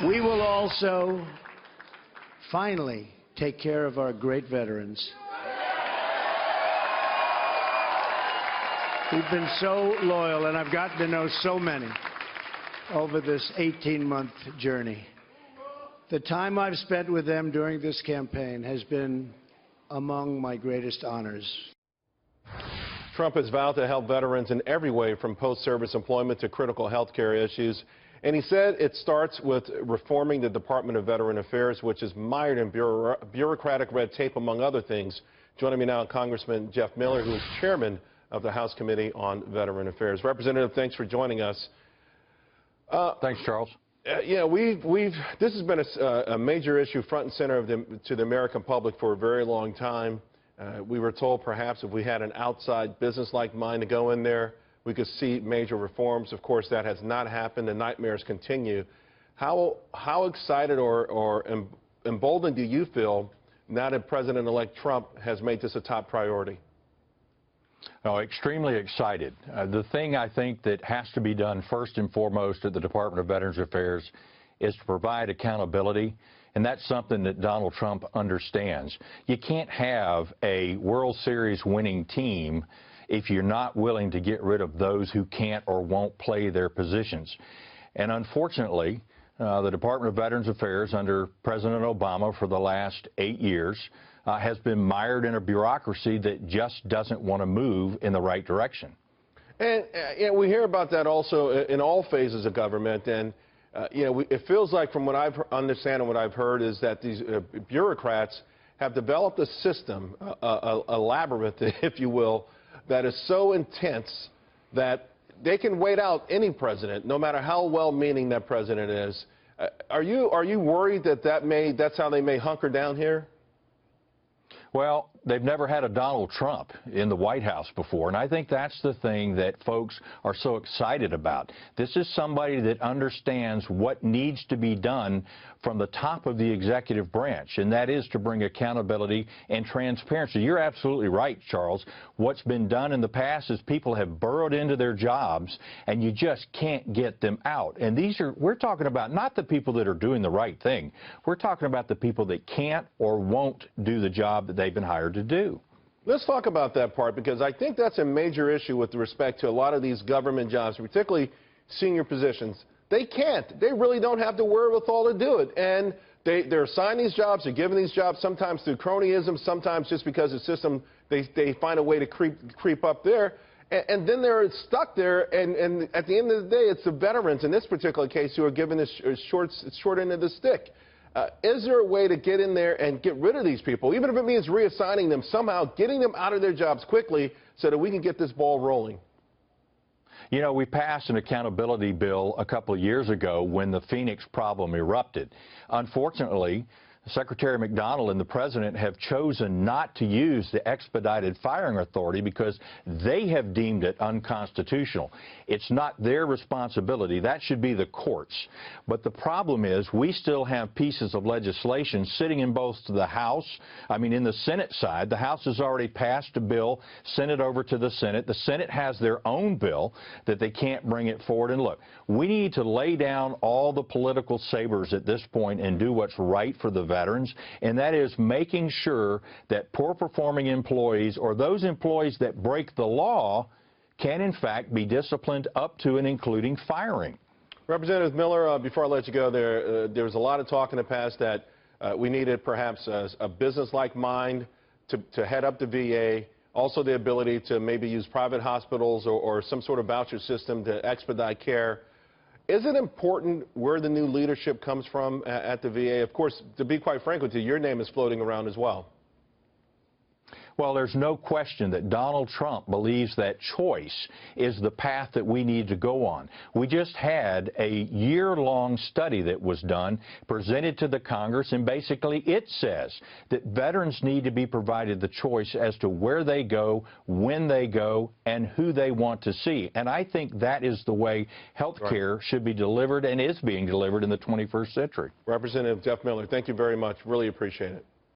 We will also finally take care of our great veterans. We've been so loyal, and I've gotten to know so many over this 18-month journey. The time I've spent with them during this campaign has been among my greatest honors. Trump has vowed to help veterans in every way, from post-service employment to critical health care issues. And he said it starts with reforming the Department of Veteran Affairs, which is mired in bureaucratic red tape, among other things. Joining me now, Congressman Jeff Miller, who is chairman of the House Committee on Veteran Affairs. Representative, thanks for joining us. Thanks, Charles. This has been a major issue front and center to the American public for a very long time. We were told perhaps if we had an outside business-like mind to go in there, we could see major reforms. Of course, that has not happened. The nightmares continue. How excited or emboldened do you feel now that President-elect Trump has made this a top priority? Oh, extremely excited. The thing I think that has to be done first and foremost at the Department of Veterans Affairs is to provide accountability, and that's something that Donald Trump understands. You can't have a World Series winning team if you're not willing to get rid of those who can't or won't play their positions. And unfortunately, the Department of Veterans Affairs under President Obama for the last 8 years has been mired in a bureaucracy that just doesn't want to move in the right direction. And we hear about that also in all phases of government. And it feels like, from what I've understand and what I've heard, is that these bureaucrats have developed a system, a labyrinth, if you will, that is so intense that they can wait out any president, no matter how well-meaning that president is. Are you worried that that's how they may hunker down here? Well, they've never had a Donald Trump in the White House before, and I think that's the thing that folks are so excited about. This is somebody that understands what needs to be done from the top of the executive branch, and that is to bring accountability and transparency. You're absolutely right, Charles. What's been done in the past is people have burrowed into their jobs, and you just can't get them out. And we're talking about not the people that are doing the right thing. We're talking about the people that can't or won't do the job that they've been hired to do. Let's talk about that part, because I think that's a major issue with respect to a lot of these government jobs, particularly senior positions. They can't. They really don't have the wherewithal to do it. And they're assigned these jobs, they're given these jobs sometimes through cronyism, sometimes just because the system, they find a way to creep up there. And then they're stuck there, and at the end of the day, it's the veterans in this particular case who are given this short end of the stick. Is there a way to get in there and get rid of these people, even if it means reassigning them, somehow getting them out of their jobs quickly so that we can get this ball rolling? You know, we passed an accountability bill a couple of years ago when the Phoenix problem erupted. Unfortunately, Secretary McDonnell and the President have chosen not to use the expedited firing authority because they have deemed it unconstitutional. It's not their responsibility. That should be the courts. But the problem is we still have pieces of legislation sitting in both the House, in the Senate side. The House has already passed a bill, sent it over to the Senate. The Senate has their own bill that they can't bring it forward. And look, we need to lay down all the political sabers at this point and do what's right for the veterans, and that is making sure that poor-performing employees or those employees that break the law can, in fact, be disciplined up to and including firing. Representative Miller, before I let you go, there was a lot of talk in the past that we needed perhaps a business-like mind to head up the VA, also the ability to maybe use private hospitals or some sort of voucher system to expedite care. Is it important where the new leadership comes from at the VA? Of course, to be quite frank with you, your name is floating around as well. Well, there's no question that Donald Trump believes that choice is the path that we need to go on. We just had a year-long study that was done, presented to the Congress, and basically it says that veterans need to be provided the choice as to where they go, when they go, and who they want to see. And I think that is the way health care should be delivered and is being delivered in the 21st century. Representative Jeff Miller, thank you very much. Really appreciate it.